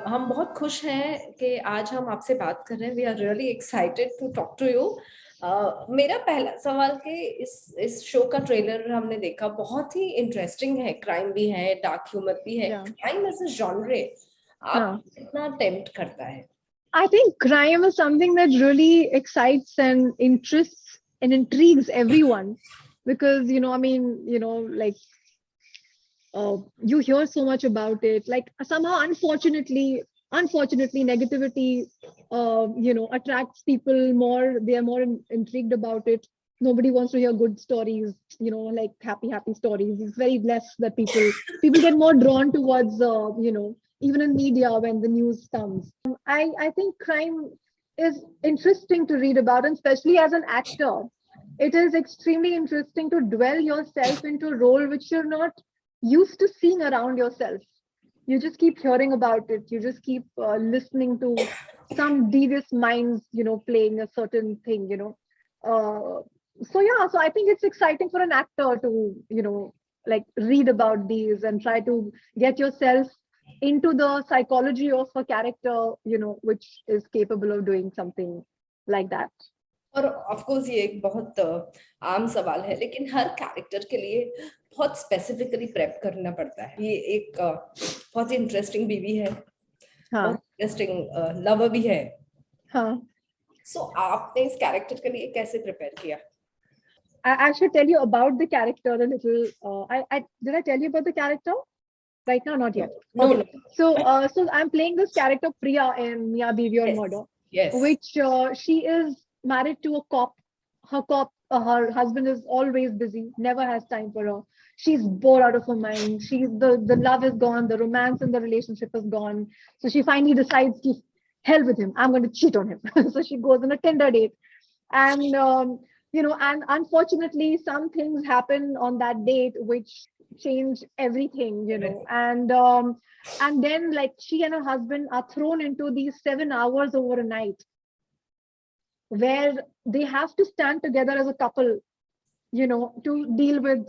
हम बहुत खुश हैं कि आज हम आपसे बात कर रहे हैं। We are really excited to talk to you. मेरा पहला सवाल कि इस शो का ट्रेलर हमने देखा, बहुत ही इंटरेस्टिंग है। क्राइम भी है, डार्क ह्यूमर भी है। Yeah. Crime as a genre आप Huh. कितना टेम्प्ट करता है? I think crime is something that really excites and interests and intrigues everyone because, like you hear so much about it. Like somehow, unfortunately, negativity, attracts people more. They are more intrigued about it. Nobody wants to hear good stories, like happy stories. It's very less that people get more drawn towards, even in media when the news comes. I think crime is interesting to read about, and especially as an actor, it is extremely interesting to dwell yourself into a role which you're not used to seeing around yourself. You just keep hearing about it. You just keep listening to some devious minds, playing a certain thing, so I think it's exciting for an actor to, like read about these and try to get yourself into the psychology of a character, which is capable of doing something like that. और of course ये एक बहुत आम सवाल है, लेकिन हर character के लिए बहुत स्पेसिफिकली प्रेप करना पड़ता है। ये एक बहुत इंटरेस्टिंग बीवी है, बहुत हाँ इंटरेस्टिंग लवर भी है। हाँ. सो आपने इस कैरेक्टर के लिए कैसे प्रिपेयर किया? I should tell you about the character a little. I did I tell you about the character right now? Not yet. No Okay. No. So I'm playing this character Priya in Miya Biwi Aur yes Murder, yes. which she is married to a cop. Her husband is always busy, never has time for her. She's bored out of her mind. The love is gone, the romance in the relationship is gone. So she finally decides to hell with him. I'm going to cheat on him. So she goes on a Tinder date, and and unfortunately some things happen on that date which change everything, and then like she and her husband are thrown into these 7 hours over a night where they have to stand together as a couple, to deal with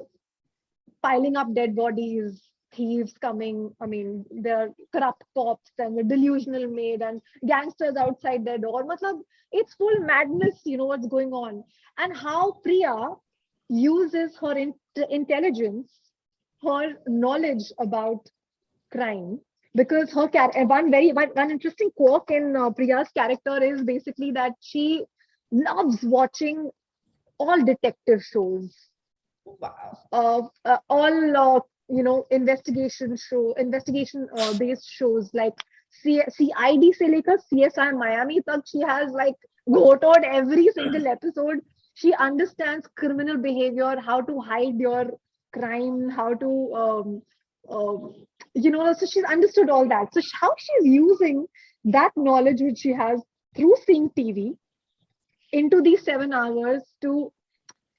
piling up dead bodies, thieves coming. I mean, there are corrupt cops and the delusional maid and gangsters outside their door. Matlab, it's full madness, what's going on. And how Priya uses her intelligence, her knowledge about crime, because one interesting quirk in Priya's character is basically that she loves watching all detective shows, वाह। all investigation based shows like CID से लेकर CSI Miami तक. She has like goated every single episode. She understands criminal behavior, how to hide your crime, how to so she's understood all that. So how she's using that knowledge which she has through seeing TV into these 7 hours to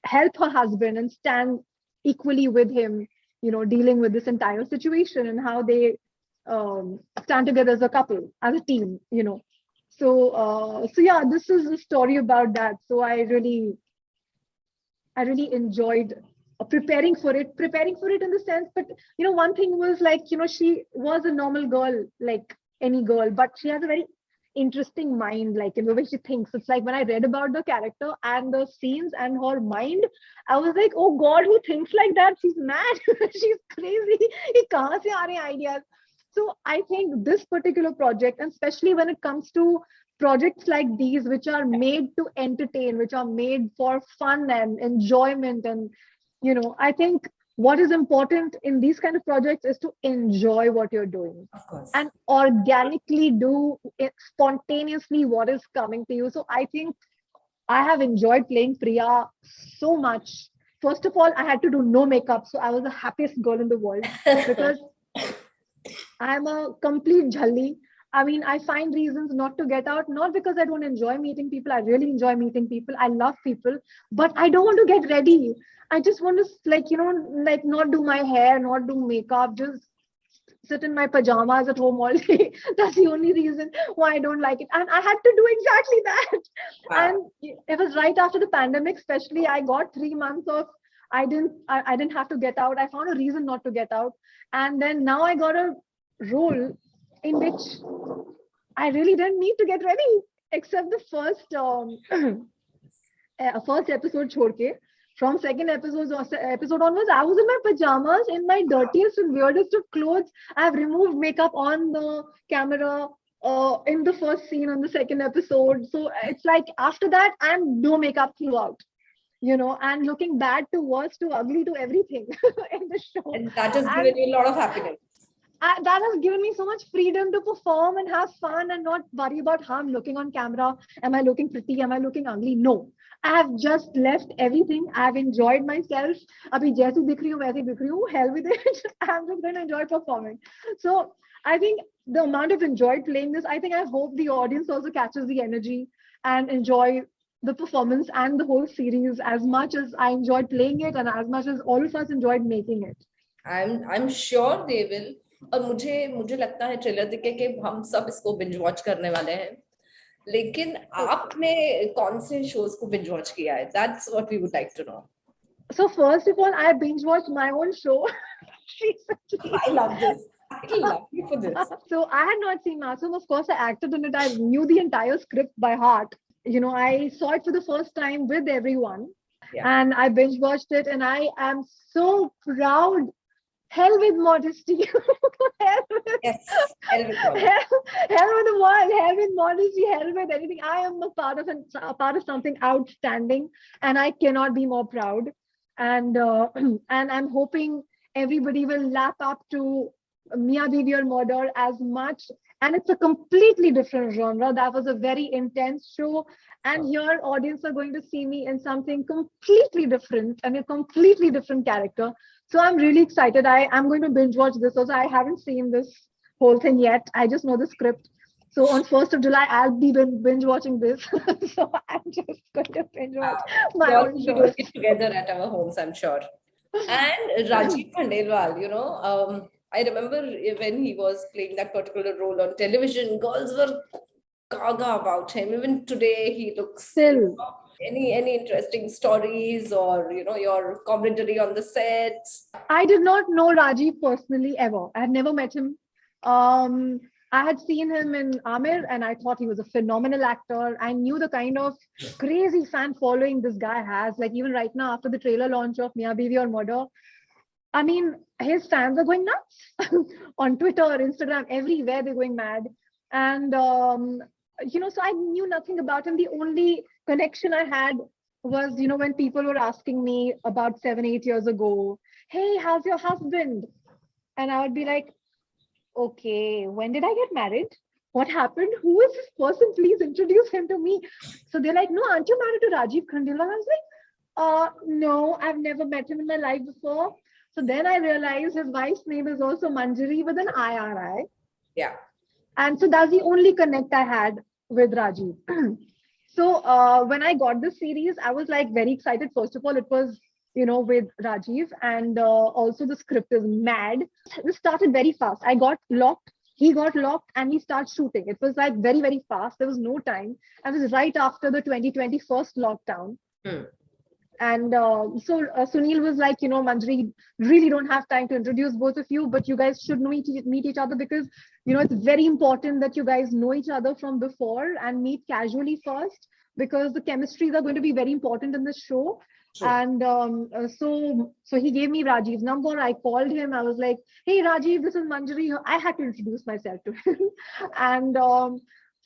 help her husband and stand equally with him, dealing with this entire situation, and how they stand together as a couple, as a team, So yeah, this is a story about that. So I really enjoyed preparing for it in the sense. But one thing was like, she was a normal girl, like any girl, but she has a very interesting mind, like in the way she thinks. It's like when I read about the character and the scenes and her mind, I was like, oh God, who thinks like that? She's mad. She's crazy. Ye kahan se aa rahe hain ideas? So I think this particular project, and especially when it comes to projects like these, which are made to entertain, which are made for fun and enjoyment, and I think what is important in these kind of projects is to enjoy what you're doing of course. and organically do it spontaneously what is coming to you. So I think I have enjoyed playing Priya so much. First of all, I had to do no makeup, so I was the happiest girl in the world because I'm a complete jhalli. I mean, I find reasons not to get out, not because I don't enjoy meeting people. I really enjoy meeting people. I love people, but I don't want to get ready. I just want to, like, like not do my hair, not do makeup, just sit in my pajamas at home all day. That's the only reason why I don't like it. And I had to do exactly that. वाह। And it was right after the pandemic, especially. I got 3 months of I didn't have to get out. I found a reason not to get out. And then now I got a role in which I really didn't need to get ready, except the first episode chhod ke. From second episode onwards, I was in my pajamas, in my dirtiest and weirdest of clothes. I've removed makeup on the camera in the first scene on the second episode. So it's like after that, I'm no makeup throughout, and looking bad to worse to ugly to everything in the show. And that has And given you a lot of happiness. that has given me so much freedom to perform and have fun and not worry about how I'm looking on camera. Am I looking pretty? Am I looking ugly? No. I have just left everything. I've enjoyed myself. Abhi jaisi dikh rahi hu, waisi dikh rahi hu. Hell with it. I'm just going to enjoy performing. So I think the amount of enjoyed playing this, I think I hope the audience also catches the energy and enjoy the performance and the whole series as much as I enjoyed playing it and as much as all of us enjoyed making it. I'm sure they will. और मुझे लगता है trailer देख के हम सब इसको binge watch करने वाले हैं. लेकिन आपने कौन से शोज को बिंज वॉच किया है? That's what we would like to know. So first of all, I binge watched my own show recently. I love this. I love you for this. So I had not seen Masoom. Of course, I acted in it. I knew the entire script by heart. I saw it for the first time with everyone. Yeah. And I binge watched it, and I am so proud. Hell with modesty. Hell with, yes, hell with modesty. Hell with the world. Hell with modesty. Hell with anything. I am a part of something outstanding, and I cannot be more proud. And I'm hoping everybody will lap up to Miya Biwi Aur Murder as much. And it's a completely different genre. That was a very intense show. And here, audience are going to see me in something completely different and a completely different character. So I'm really excited. I'm going to binge watch this also. I haven't seen this whole thing yet. I just know the script. So on 1st of July, I'll be binge watching this. So I'm just going to binge watch my own show. We'll get together at our homes, I'm sure. And Rajeev Khandelwal, I remember when he was playing that particular role on television, girls were gaga about him. Even today, he looks still. Any interesting stories or your camaraderie on the sets? I did not know Rajeev personally ever. I had never met him. I had seen him in Amir and I thought he was a phenomenal actor. I knew the kind of crazy fan following this guy has. Like even right now, after the trailer launch of Miya Biwi Aur Murder, I mean, his fans are going nuts on Twitter, Instagram, everywhere they're going mad. And, so I knew nothing about him. The only connection I had was, when people were asking me about 7-8 years ago, hey, how's your husband? And I would be like, okay, when did I get married? What happened? Who is this person? Please introduce him to me. So they're like, no, aren't you married to Rajeev Khandelwal? I was like, no, I've never met him in my life before. So then I realized his wife's name is also Manjari with an IRI. Yeah. And so that's the only connect I had with Rajeev. So when I got this series, I was like very excited. First of all, it was, with Rajeev, and also the script is mad. This started very fast. I got locked. He got locked and we started shooting. It was like very, very fast. There was no time. I was right after the 2020 first lockdown. And so Sunil was like, Manjari, really don't have time to introduce both of you, but you guys should meet each other because, it's very important that you guys know each other from before and meet casually first because the chemistries are going to be very important in this show. Sure. And so he gave me Rajiv's number. I called him. I was like, hey, Rajeev, this is Manjari. I had to introduce myself to him. And so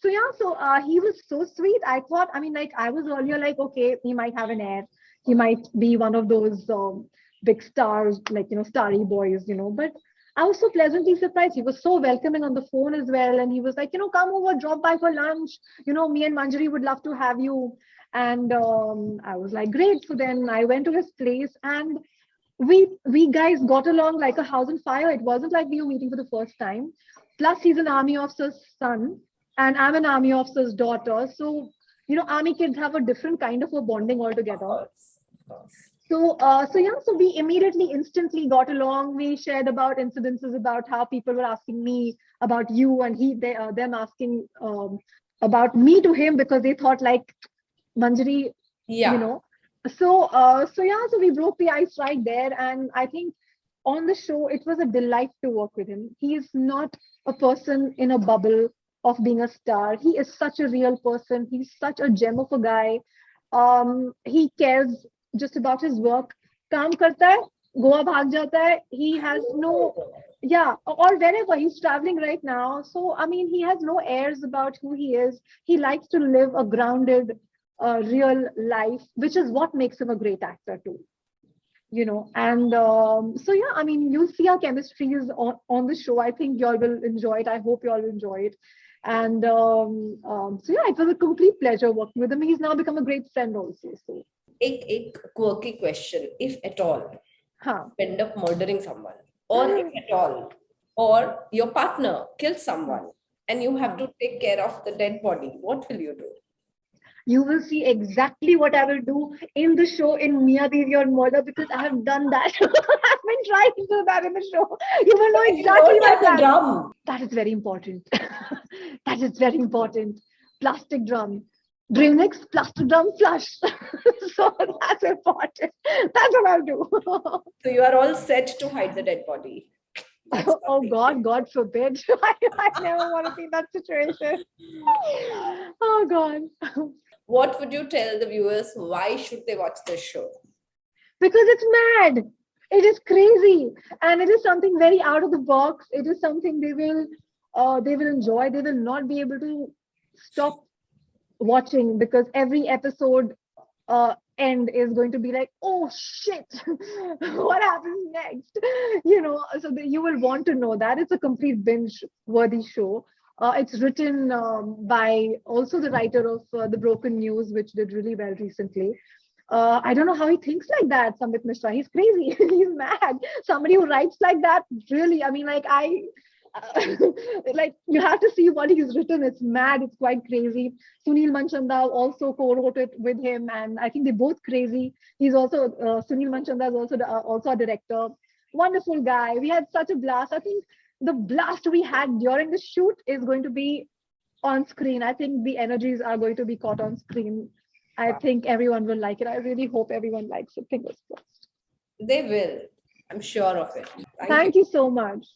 he was so sweet. I thought, I was earlier like, okay, he might have an air. He might be one of those big stars, like, starry boys, but I was so pleasantly surprised. He was so welcoming on the phone as well. And he was like, come over, drop by for lunch. Me and Manjari would love to have you. And I was like, great. So then I went to his place and we guys got along like a house on fire. It wasn't like we were meeting for the first time. Plus, he's an army officer's son and I'm an army officer's daughter. So, army kids have a different kind of a bonding altogether. So we immediately, instantly got along. We shared about incidences about how people were asking me about you and them asking about me to him because they thought like Manjari, So we broke the ice right there. And I think on the show, it was a delight to work with him. He is not a person in a bubble of being a star. He is such a real person. He's such a gem of a guy. He cares just about his work. काम करता है, गोवा भाग जाता है. He has no, yeah, or wherever he's traveling right now. So I mean, he has no airs about who he is. He likes to live a grounded, real life, which is what makes him a great actor too. And so yeah, I mean, you'll see our chemistry is on the show. I think y'all will enjoy it. I hope y'all will enjoy it. And so yeah, it was a complete pleasure working with him. He's now become a great friend also. So एक quirky question, if at all हाँ. you end up murdering someone, or if at all, or your partner kills someone and you have to take care of the dead body, what will you do? You will see exactly what I will do in the show in Miya Biwi Aur Murder, because I have done that. I've been trying to do that in the show. You will know exactly what the drum. That is very important. That is very important. Plastic drum. Drainix, plastic drum, flush. So that's important. That's what I'll do. So you are all set to hide the dead body. Oh God, God forbid. I never want to be in that situation. Oh God. What would you tell the viewers? Why should they watch this show? Because it's mad. It is crazy, and it is something very out of the box. It is something they will enjoy. They will not be able to stop watching, because every episode end is going to be like, oh shit, what happens next? So you will want to know that. It's a complete binge worthy show. It's written by also the writer of The Broken News, which did really well recently. I don't know how he thinks like that, Samit Mishra. He's crazy. He's mad. Somebody who writes like that, really, I mean, like like you have to see what he's written. It's mad. It's quite crazy. Sunil Manchanda also co-wrote it with him, and I think they're both crazy. He's also Sunil Manchanda is also a director. Wonderful guy. We had such a blast. I think the blast we had during the shoot is going to be on screen. I think the energies are going to be caught on screen. I think everyone will like it. I really hope everyone likes it. Fingers crossed. They will. I'm sure of it. Thank you so much.